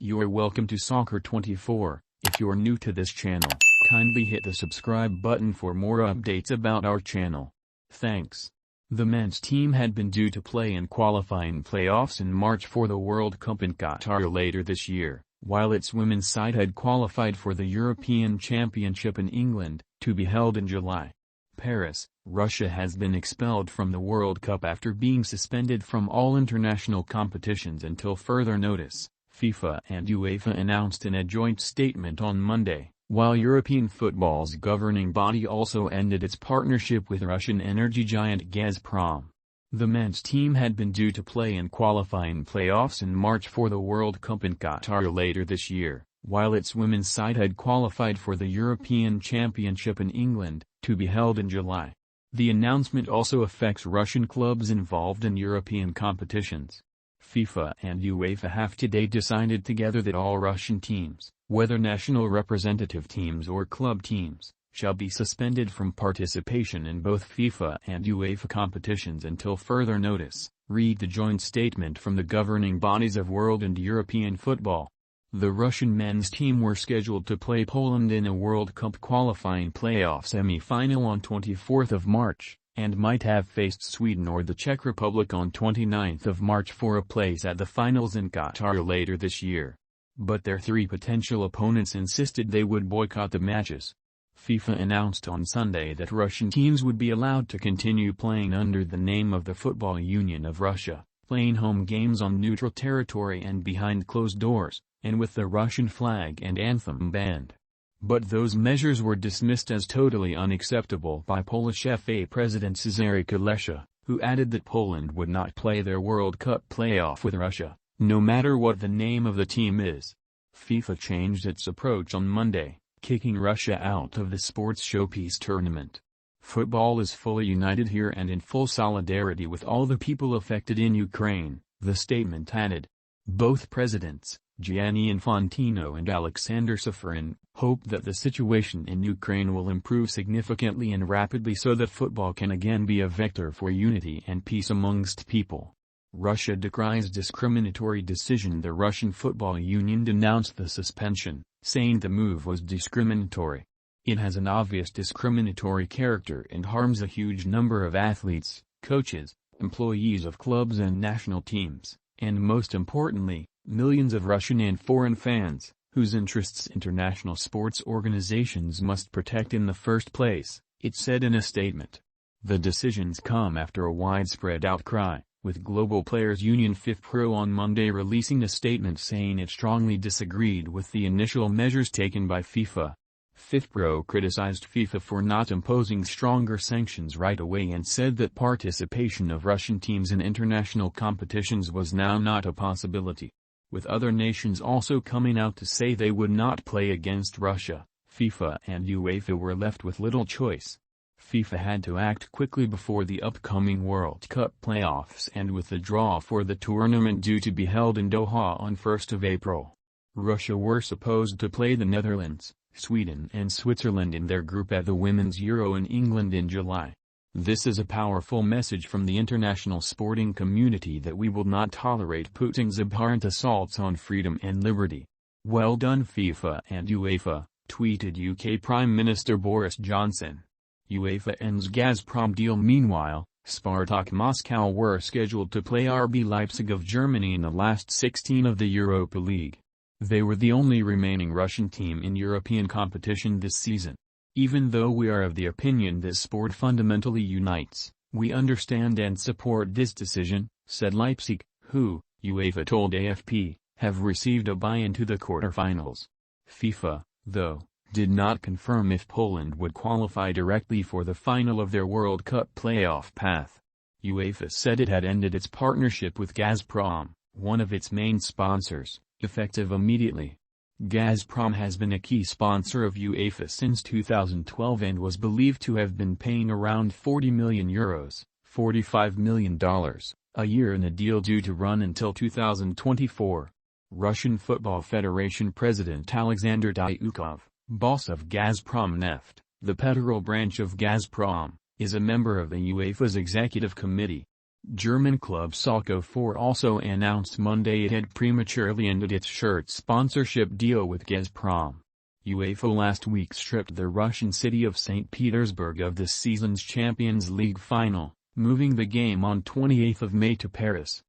You are welcome to Soccer 24. If you're new to this channel, kindly hit the subscribe button for more updates about our channel. Thanks. The men's team had been due to play in qualifying playoffs in March for the World Cup in Qatar later this year, while its women's side had qualified for the European Championship in England, to be held in July. Paris, Russia has been expelled from the World Cup after being suspended from all international competitions until further notice, FIFA and UEFA announced in a joint statement on Monday, while European football's governing body also ended its partnership with Russian energy giant Gazprom. The men's team had been due to play in qualifying playoffs in March for the World Cup in Qatar later this year, while its women's side had qualified for the European Championship in England, to be held in July. The announcement also affects Russian clubs involved in European competitions. FIFA and UEFA have today decided together that all Russian teams, whether national representative teams or club teams, shall be suspended from participation in both FIFA and UEFA competitions until further notice, read the joint statement from the governing bodies of world and European football. The Russian men's team were scheduled to play Poland in a World Cup qualifying playoff semi-final on 24th of March, and might have faced Sweden or the Czech Republic on 29th of March for a place at the finals in Qatar later this year. But their three potential opponents insisted they would boycott the matches. FIFA announced on Sunday that Russian teams would be allowed to continue playing under the name of the Football Union of Russia, playing home games on neutral territory and behind closed doors, and with the Russian flag and anthem banned. But those measures were dismissed as totally unacceptable by Polish FA President Cezary Kulesza, who added that Poland would not play their World Cup playoff with Russia, no matter what the name of the team is. FIFA changed its approach on Monday, kicking Russia out of the sports showpiece tournament. Football is fully united here and in full solidarity with all the people affected in Ukraine, the statement added. Both presidents, Gianni Infantino and Alexander Safarin, hope that the situation in Ukraine will improve significantly and rapidly so that football can again be a vector for unity and peace amongst people. Russia decries discriminatory decision. The Russian Football Union denounced the suspension, saying the move was discriminatory. It has an obvious discriminatory character and harms a huge number of athletes, coaches, employees of clubs and national teams, and most importantly, millions of Russian and foreign fans, whose interests international sports organizations must protect in the first place, it said in a statement. The decisions come after a widespread outcry, with Global Players Union FIFPro on Monday releasing a statement saying it strongly disagreed with the initial measures taken by FIFA. FIFPro criticized FIFA for not imposing stronger sanctions right away and said that participation of Russian teams in international competitions was now not a possibility. With other nations also coming out to say they would not play against Russia, FIFA and UEFA were left with little choice. FIFA had to act quickly before the upcoming World Cup playoffs and with the draw for the tournament due to be held in Doha on 1st of April. Russia were supposed to play the Netherlands, Sweden and Switzerland in their group at the Women's Euro in England in July. This is a powerful message from the international sporting community that we will not tolerate Putin's abhorrent assaults on freedom and liberty. Well done FIFA and UEFA, tweeted UK Prime Minister Boris Johnson. UEFA ends Gazprom deal. Meanwhile, Spartak Moscow were scheduled to play RB Leipzig of Germany in the last 16 of the Europa League. They were the only remaining Russian team in European competition this season. Even though we are of the opinion that sport fundamentally unites, we understand and support this decision, said Leipzig, who, UEFA told AFP, have received a buy-in to the quarterfinals. FIFA, though, did not confirm if Poland would qualify directly for the final of their World Cup playoff path. UEFA said it had ended its partnership with Gazprom, one of its main sponsors, effective immediately. Gazprom has been a key sponsor of UEFA since 2012 and was believed to have been paying around €40 million, $45 million, a year in a deal due to run until 2024. Russian Football Federation President Alexander Dyukov, boss of Gazprom Neft, the federal branch of Gazprom, is a member of the UEFA's executive committee. German club Schalke 04 also announced Monday it had prematurely ended its shirt sponsorship deal with Gazprom. UEFA last week stripped the Russian city of St. Petersburg of this season's Champions League final, moving the game on 28 May to Paris.